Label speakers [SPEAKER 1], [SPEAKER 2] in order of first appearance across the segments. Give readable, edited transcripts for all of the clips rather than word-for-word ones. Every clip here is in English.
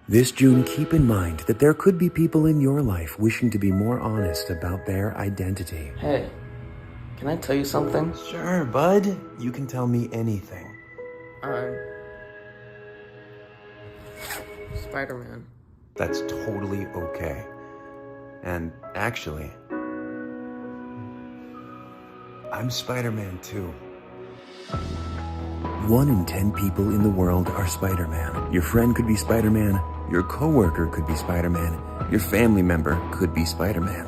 [SPEAKER 1] This June, keep in mind that there could be people in your life wishing to be more honest about their identity.
[SPEAKER 2] Hey, can I tell you something?
[SPEAKER 1] Sure, bud. You can tell me anything.
[SPEAKER 2] Spider-Man.
[SPEAKER 1] That's totally okay. And actually, I'm Spider-Man too. 1 in 10 people in the world are Spider-Man. Your friend could be Spider-Man. Your coworker could be Spider-Man. Your family member could be Spider-Man.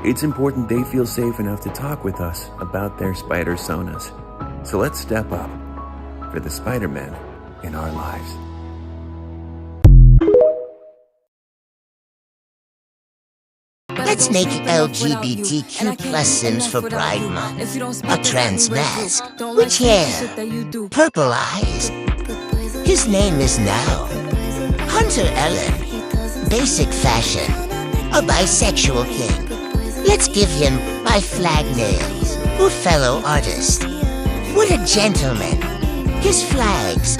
[SPEAKER 1] It's important they feel safe enough to talk with us about their spider-sonas. So let's step up for the Spider-Man in our lives.
[SPEAKER 3] Let's make LGBTQ plus Sims for Pride Month. A trans mask with hair, purple eyes. His name is now Hunter Ellen. Basic fashion, a bisexual king. Let's give him my flag nails. Or fellow artist. What a gentleman. His flags.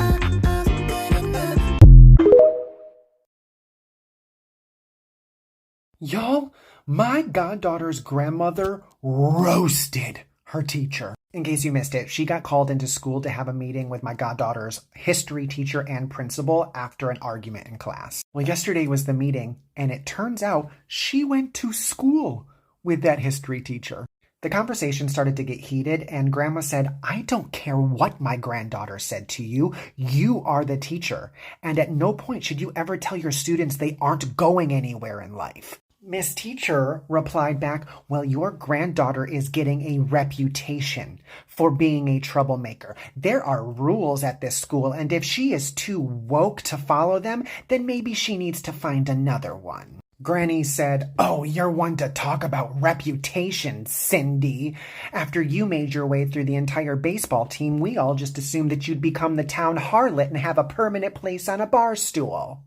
[SPEAKER 4] Y'all, my goddaughter's grandmother roasted her teacher. In case you missed it, she got called into school to have a meeting with my goddaughter's history teacher and principal after an argument in class. Well, yesterday was the meeting, and it turns out she went to school with that history teacher. The conversation started to get heated, and Grandma said, "I don't care what my granddaughter said to you. You are the teacher, and at no point should you ever tell your students they aren't going anywhere in life." Miss Teacher replied back, "Well, your granddaughter is getting a reputation for being a troublemaker. There are rules at this school, and if she is too woke to follow them, then maybe she needs to find another one." Granny said, "Oh, you're one to talk about reputation, Cindy. After you made your way through the entire baseball team, we all just assumed that you'd become the town harlot and have a permanent place on a bar stool.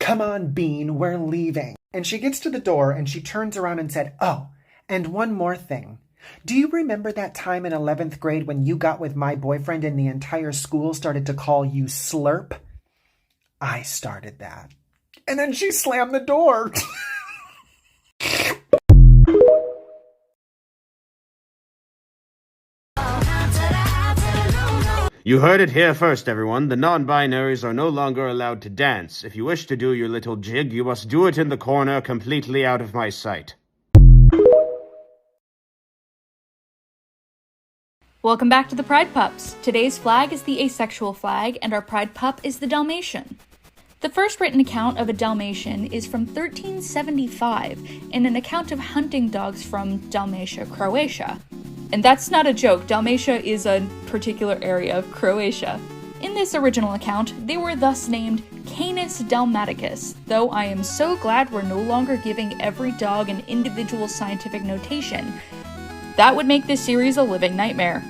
[SPEAKER 4] Come on, Bean, we're leaving." And she gets to the door and she turns around and said, "Oh, and one more thing. Do you remember that time in 11th grade when you got with my boyfriend and the entire school started to call you Slurp? I started that." And then she slammed the door.
[SPEAKER 5] You heard it here first, everyone. The non-binaries are no longer allowed to dance. If you wish to do your little jig, you must do it in the corner, completely out of my sight.
[SPEAKER 6] Welcome back to the Pride Pups. Today's flag is the asexual flag, and our Pride Pup is the Dalmatian. The first written account of a Dalmatian is from 1375 in an account of hunting dogs from Dalmatia, Croatia. And that's not a joke, Dalmatia is a particular area of Croatia. In this original account, they were thus named Canis Dalmaticus, though I am so glad we're no longer giving every dog an individual scientific notation. That would make this series a living nightmare.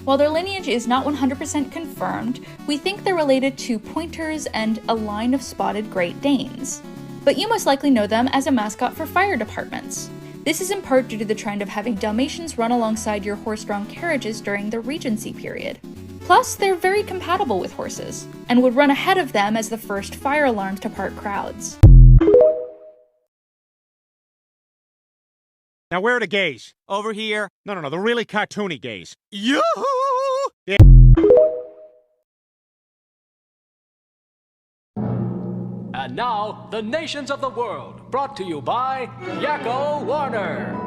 [SPEAKER 6] While their lineage is not 100% confirmed, we think they're related to pointers and a line of spotted Great Danes. But you most likely know them as a mascot for fire departments. This is in part due to the trend of having Dalmatians run alongside your horse-drawn carriages during the Regency period. Plus, they're very compatible with horses, and would run ahead of them as the first fire alarm to part crowds.
[SPEAKER 7] Now where are the gays? Over here? No, the really cartoony gays. Yoo-hoo! Yeah.
[SPEAKER 8] And now, the nations of the world, brought to you by Yakko Warner.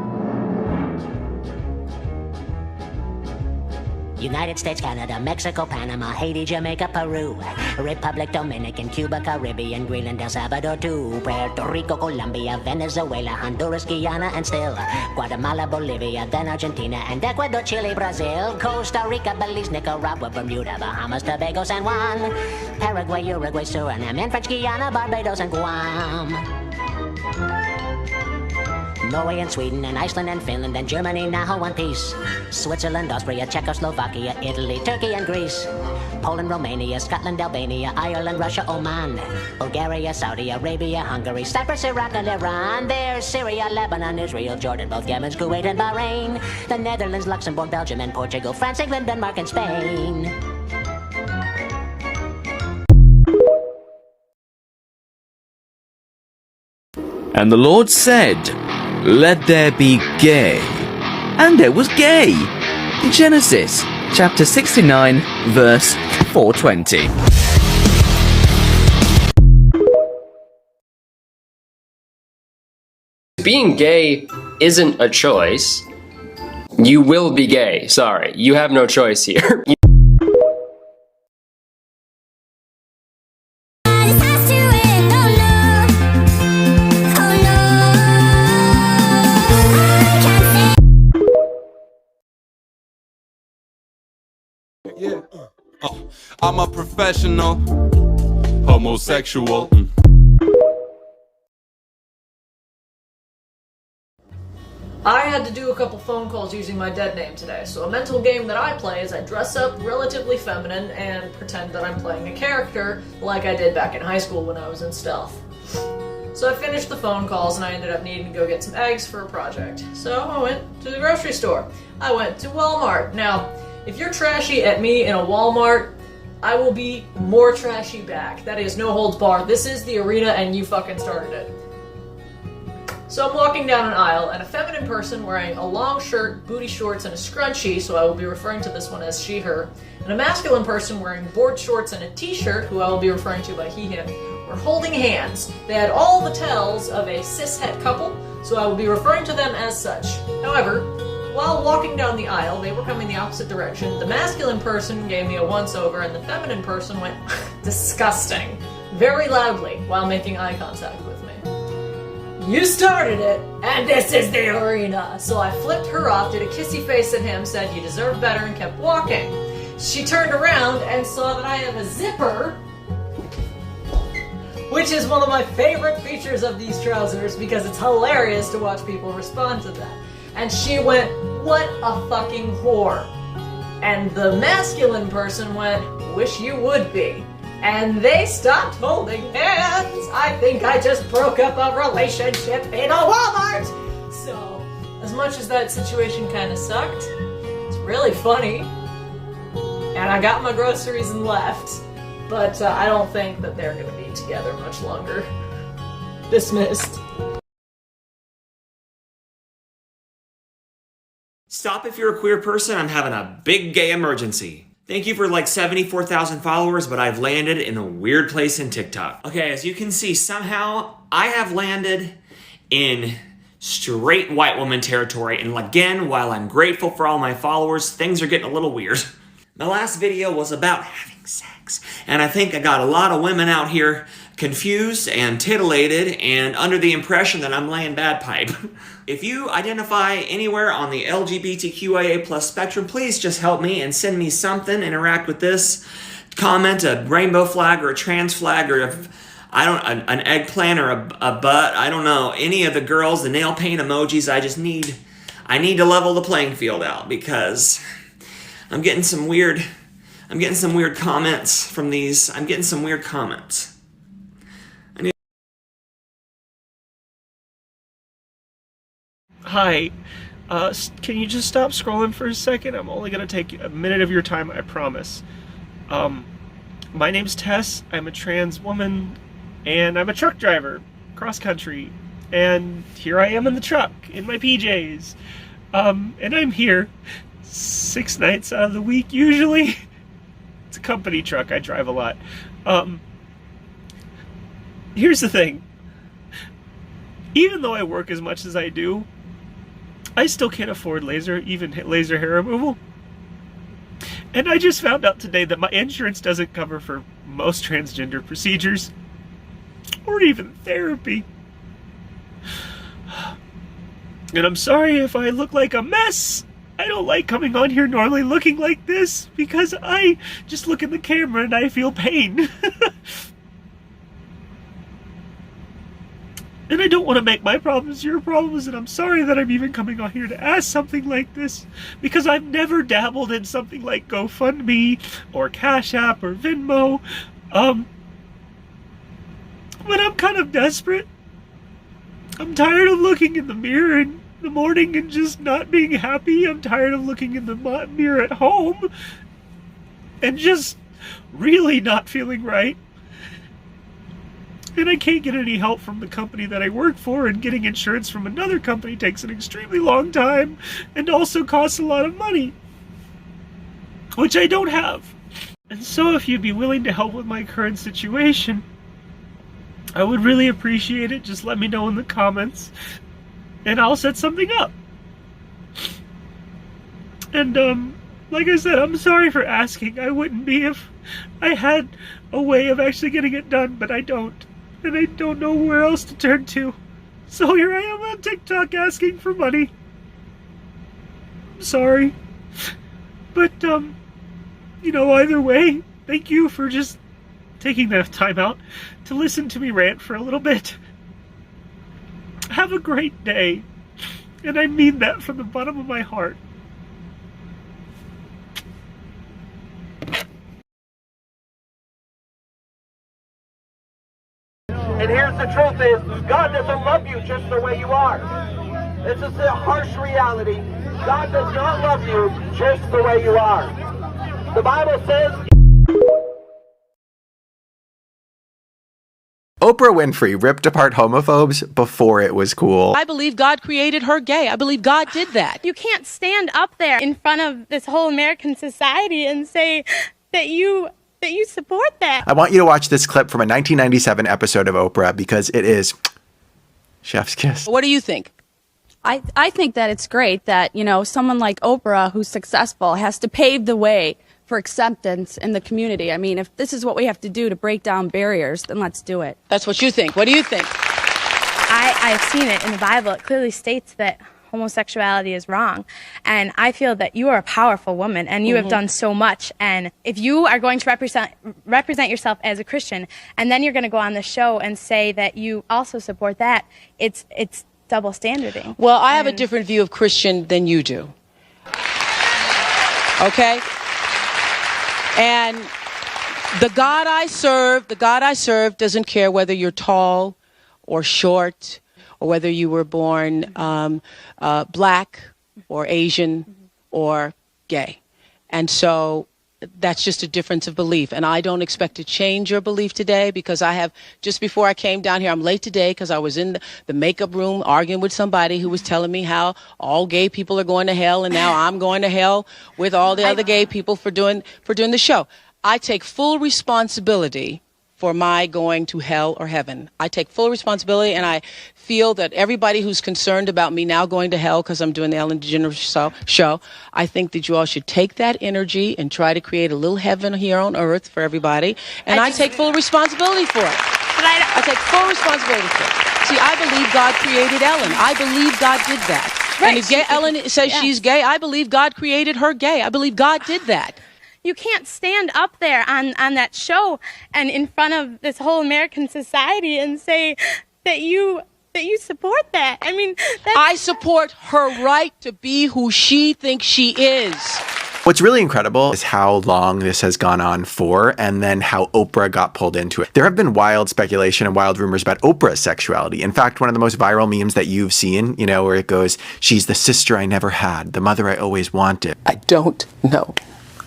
[SPEAKER 3] United States, Canada, Mexico, Panama, Haiti, Jamaica, Peru, Republic, Dominican, Cuba, Caribbean, Greenland, El Salvador, too, Puerto Rico, Colombia, Venezuela, Honduras, Guyana, and still Guatemala, Bolivia, then Argentina, and Ecuador, Chile, Brazil, Costa Rica, Belize, Nicaragua, Bermuda, Bahamas, Tobago, San Juan, Paraguay, Uruguay, Suriname, and French Guiana, Barbados, and Guam. Norway and Sweden and Iceland and Finland and Germany now one piece. Switzerland, Austria, Czechoslovakia, Italy, Turkey and Greece. Poland, Romania, Scotland, Albania, Ireland, Russia, Oman. Bulgaria, Saudi Arabia, Hungary, Cyprus, Iraq and Iran. There's Syria, Lebanon, Israel, Jordan, both Yemen, Kuwait and Bahrain. The Netherlands, Luxembourg, Belgium and Portugal, France, England, Denmark and Spain.
[SPEAKER 9] And the Lord said, Let there be gay. And there was gay. Genesis chapter 69, verse 420.
[SPEAKER 10] Being gay isn't a choice. You will be gay. Sorry, you have no choice here.
[SPEAKER 11] Yeah. I'm a professional homosexual.
[SPEAKER 12] I had to do a couple phone calls using my dead name today, so a mental game that I play is I dress up relatively feminine and pretend that I'm playing a character like I did back in high school when I was in stealth. So I finished the phone calls and I ended up needing to go get some eggs for a project. So I went to the grocery store. I went to Walmart. Now, if you're trashy at me in a Walmart, I will be more trashy back. That is no holds barred. This is the arena and you fucking started it. So I'm walking down an aisle and a feminine person wearing a long shirt, booty shorts, and a scrunchie, so I will be referring to this one as she, her, and a masculine person wearing board shorts and a t-shirt, who I will be referring to by he, him, were holding hands. They had all the tells of a cishet couple, so I will be referring to them as such. However, while walking down the aisle, they were coming the opposite direction. The masculine person gave me a once-over, and the feminine person went disgusting very loudly while making eye contact with me. You started it, and this is the arena. So I flipped her off, did a kissy face at him, said you deserve better, and kept walking. She turned around and saw that I have a zipper, which is one of my favorite features of these trousers because it's hilarious to watch people respond to that. And she went, what a fucking whore. And the masculine person went, wish you would be. And they stopped holding hands. I think I just broke up a relationship in a Walmart. So, as much as that situation kind of sucked, it's really funny. And I got my groceries and left. But I don't think that they're going to be together much longer. Dismissed.
[SPEAKER 13] Stop if you're a queer person, I'm having a big gay emergency. Thank you for like 74,000 followers, but I've landed in a weird place in TikTok. Okay, as you can see, somehow I have landed in straight white woman territory. And again, while I'm grateful for all my followers, things are getting a little weird. My last video was about having sex, and I think I got a lot of women out here confused and titillated and under the impression that I'm laying bad pipe. If you identify anywhere on the LGBTQIA+ spectrum, please just help me and send me something, interact with this, comment a rainbow flag or a trans flag or an eggplant or a butt, I don't know, any of the girls, the nail paint emojis. I need to level the playing field out because I'm getting some weird comments from these. I'm getting some weird comments.
[SPEAKER 14] Hi, can you just stop scrolling for a second? I'm only going to take a minute of your time, I promise. My name's Tess, I'm a trans woman, and I'm a truck driver, cross country, and here I am in the truck, in my PJs, and I'm here 6 nights out of the week, usually. It's a company truck, I drive a lot. Here's the thing. Even though I work as much as I do, I still can't afford laser hair removal. And I just found out today that my insurance doesn't cover for most transgender procedures or even therapy. And I'm sorry if I look like a mess. I don't like coming on here normally looking like this because I just look in the camera and I feel pain. And I don't want to make my problems your problems, and I'm sorry that I'm even coming on here to ask something like this, because I've never dabbled in something like GoFundMe, or Cash App, or Venmo, but I'm kind of desperate. I'm tired of looking in the mirror in the morning and just not being happy. I'm tired of looking in the mirror at home and just really not feeling right. And I can't get any help from the company that I work for, and getting insurance from another company takes an extremely long time and also costs a lot of money, which I don't have. And so if you'd be willing to help with my current situation, I would really appreciate it. Just let me know in the comments, and I'll set something up. And, like I said, I'm sorry for asking. I wouldn't be if I had a way of actually getting it done, but I don't. And I don't know where else to turn to. So here I am on TikTok asking for money. I'm sorry. But, you know, either way, thank you for just taking the time out to listen to me rant for a little bit. Have a great day. And I mean that from the bottom of my heart.
[SPEAKER 15] And here's the truth is, God doesn't love you just the way you are. This is the harsh reality. God does not love you just the way you are. The Bible says...
[SPEAKER 16] Oprah Winfrey ripped apart homophobes before it was cool.
[SPEAKER 17] I believe God created her gay. I believe God did that.
[SPEAKER 18] You can't stand up there in front of this whole American society and say that you support that.
[SPEAKER 16] I want you to watch this clip from a 1997 episode of Oprah because it is chef's kiss.
[SPEAKER 17] What do you think?
[SPEAKER 19] I think that it's great that, you know, someone like Oprah who's successful has to pave the way for acceptance in the community. I mean, if this is what we have to do to break down barriers, then let's do it.
[SPEAKER 17] That's what you think. What do you think?
[SPEAKER 18] I've seen it in the Bible. It clearly states that homosexuality is wrong. And I feel that you are a powerful woman and you have done so much. And if you are going to represent yourself as a Christian, and then you're going to go on the show and say that you also support that, it's double standarding.
[SPEAKER 17] Well, I have a different view of Christian than you do. Okay? And the God I serve doesn't care whether you're tall or short, or whether you were born black or Asian or gay. And so that's just a difference of belief. And I don't expect to change your belief today, because I have, just before I came down here, I'm late today because I was in the makeup room arguing with somebody who was telling me how all gay people are going to hell, and now I'm going to hell with all the other gay people for doing the show. I take full responsibility for my going to hell or heaven. I take full responsibility, and I feel that everybody who's concerned about me now going to hell because I'm doing the Ellen DeGeneres show, I think that you all should take that energy and try to create a little heaven here on earth for everybody. And I take full responsibility for it. I take full responsibility for it. See, I believe God created Ellen. I believe God did that.
[SPEAKER 18] Right.
[SPEAKER 17] And if Ellen says she's gay, I believe God created her gay. I believe God did that.
[SPEAKER 18] You can't stand up there on that show and in front of this whole American society and say that you support that. I mean,
[SPEAKER 17] I support her right to be who she thinks she is.
[SPEAKER 16] What's really incredible is how long this has gone on for, and then how Oprah got pulled into it. There have been wild speculation and wild rumors about Oprah's sexuality. In fact, one of the most viral memes that you've seen, you know, where it goes, she's the sister I never had, the mother I always wanted.
[SPEAKER 17] I don't know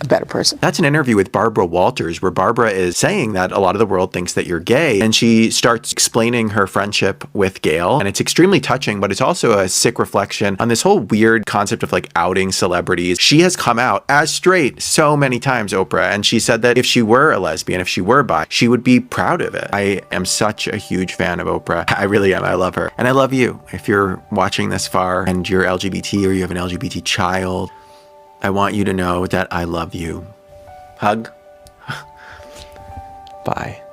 [SPEAKER 17] a better person.
[SPEAKER 16] That's an interview with Barbara Walters, where Barbara is saying that a lot of the world thinks that you're gay, and she starts explaining her friendship with Gail, and it's extremely touching, but it's also a sick reflection on this whole weird concept of like outing celebrities. She has come out as straight so many times, Oprah, and she said that if she were a lesbian, if she were bi, she would be proud of it. I am such a huge fan of Oprah. I really am. I love her. And I love you. If you're watching this far and you're LGBT or you have an LGBT child, I want you to know that I love you. Hug. Bye.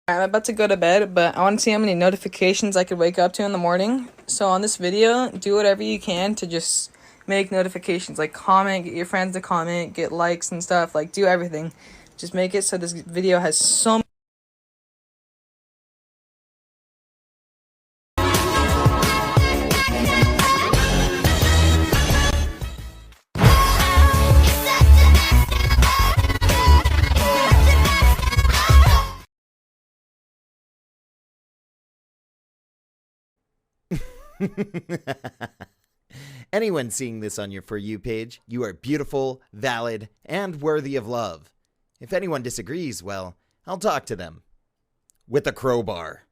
[SPEAKER 20] I'm about to go to bed, but I want to see how many notifications I could wake up to in the morning. So on this video, do whatever you can to just make notifications. Like comment, get your friends to comment, get likes and stuff. Like do everything. Just make it so this video has so
[SPEAKER 21] Anyone seeing this on your For You page, you are beautiful, valid, and worthy of love. If anyone disagrees, well, I'll talk to them. With a crowbar.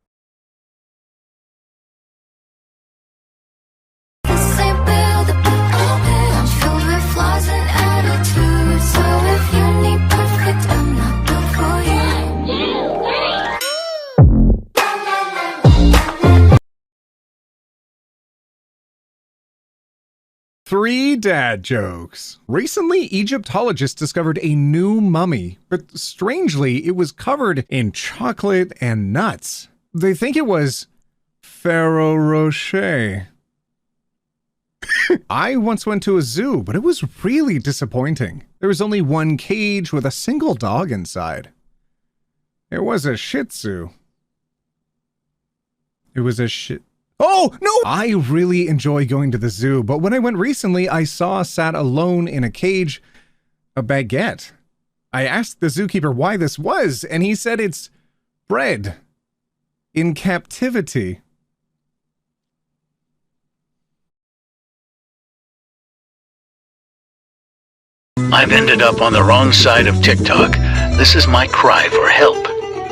[SPEAKER 22] Three dad jokes. Recently, Egyptologists discovered a new mummy, but strangely, it was covered in chocolate and nuts. They think it was Ferrero Rocher. I once went to a zoo, but it was really disappointing. There was only one cage with a single dog inside. It was a Shih Tzu. It was a shit. Oh, no! I really enjoy going to the zoo, but when I went recently, I saw sat alone in a cage a baguette. I asked the zookeeper why this was, and he said it's bred in captivity.
[SPEAKER 23] I've ended up on the wrong side of TikTok. This is my cry for help.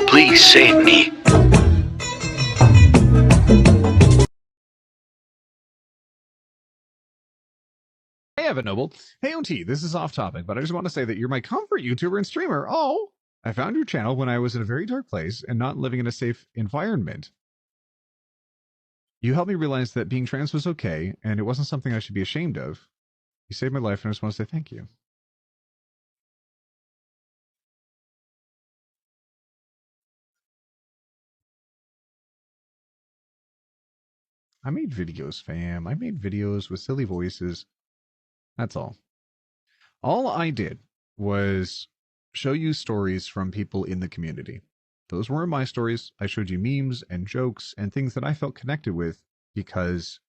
[SPEAKER 23] Please save me.
[SPEAKER 22] Hey, Evan Noble. Hey, OT, this is off topic, but I just want to say that you're my comfort YouTuber and streamer. Oh, I found your channel when I was in a very dark place and not living in a safe environment. You helped me realize that being trans was okay, and it wasn't something I should be ashamed of. You saved my life, and I just want to say thank you. I made videos, fam. I made videos with silly voices. That's all. All I did was show you stories from people in the community. Those weren't my stories. I showed you memes and jokes and things that I felt connected with because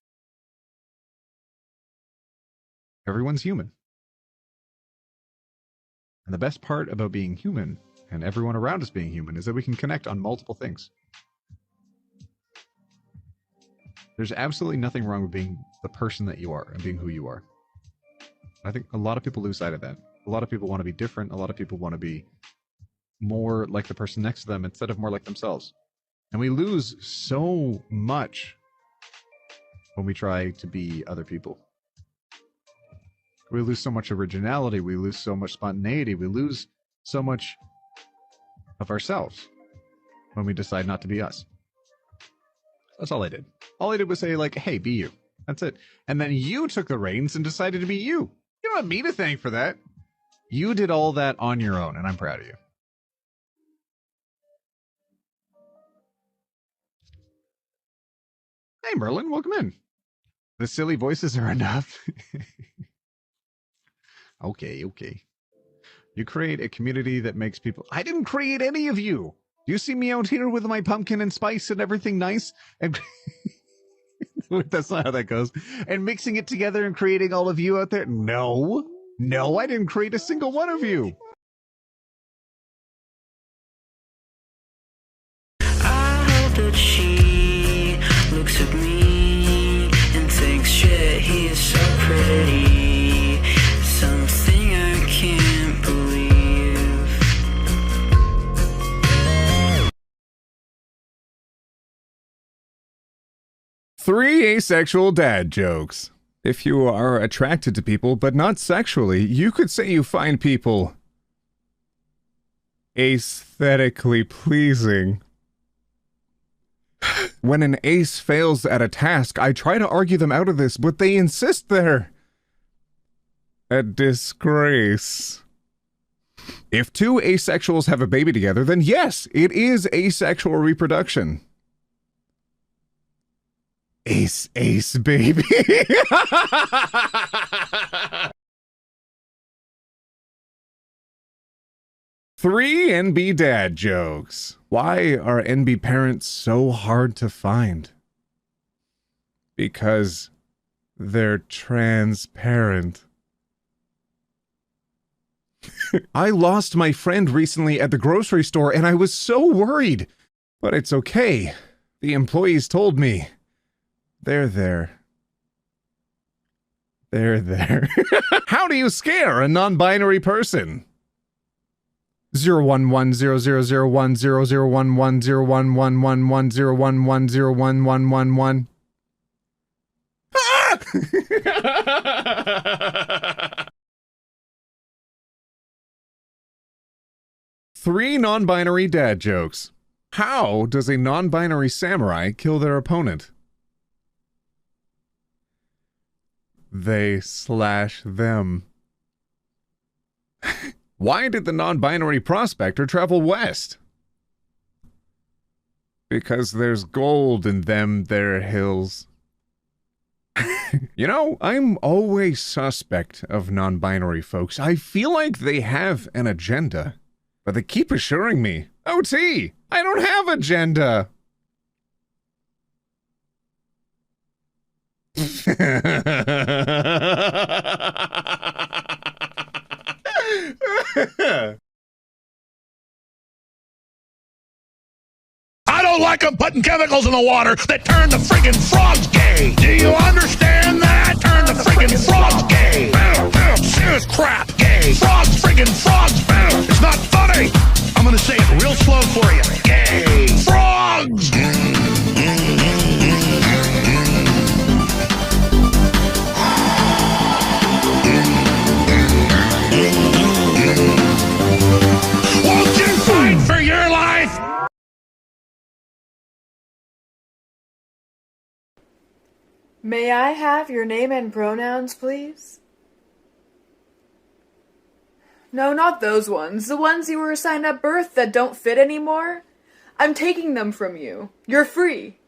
[SPEAKER 22] everyone's human. And the best part about being human and everyone around us being human is that we can connect on multiple things. There's absolutely nothing wrong with being the person that you are and being who you are. I think a lot of people lose sight of that. A lot of people want to be different. A lot of people want to be more like the person next to them instead of more like themselves. And we lose so much when we try to be other people. We lose so much originality. We lose so much spontaneity. We lose so much of ourselves when we decide not to be us. That's all I did. All I did was say, like, hey, be you. That's it. And then you took the reins and decided to be you. You don't have me to thank for that. You did all that on your own, and I'm proud of you. Hey, Merlin, welcome in. The silly voices are enough. Okay. You create a community that makes people... I didn't create any of you. Do you see me out here with my pumpkin and spice and everything nice? And that's not how that goes. And mixing it together and creating all of you out there? No, I didn't create a single one of you.
[SPEAKER 24] I hope that she looks at me and thinks, shit, he is so pretty. Something I can't believe.
[SPEAKER 22] Three asexual dad jokes. If you are attracted to people, but not sexually, you could say you find people aesthetically pleasing. When an ace fails at a task, I try to argue them out of this, but they insist they're a disgrace. If two asexuals have a baby together, then yes, it is asexual reproduction. Ace, baby. Three NB dad jokes. Why are NB parents so hard to find? Because they're transparent. I lost my friend recently at the grocery store and I was so worried. But it's okay. The employees told me. They're there. How do you scare a non-binary person? 0110010010111011101110111. Three non-binary dad jokes. How does a non-binary samurai kill their opponent? They slash them. Why did the non-binary prospector travel west? Because there's gold in them there hills. You know, I'm always suspect of non-binary folks. I feel like they have an agenda. But they keep assuring me, OT, I don't have agenda.
[SPEAKER 23] I don't like them putting chemicals in the water that turn the friggin' frogs gay. Do you understand that? Turn the friggin' frogs gay. Serious crap, gay. Frogs, friggin' frogs. It's not funny. I'm gonna say it real slow for you. Gay. Frogs. Won't you fight for your life?
[SPEAKER 1] May I have your name and pronouns, please? No, not those ones. The ones you were assigned at birth that don't fit anymore. I'm taking them from you. You're free.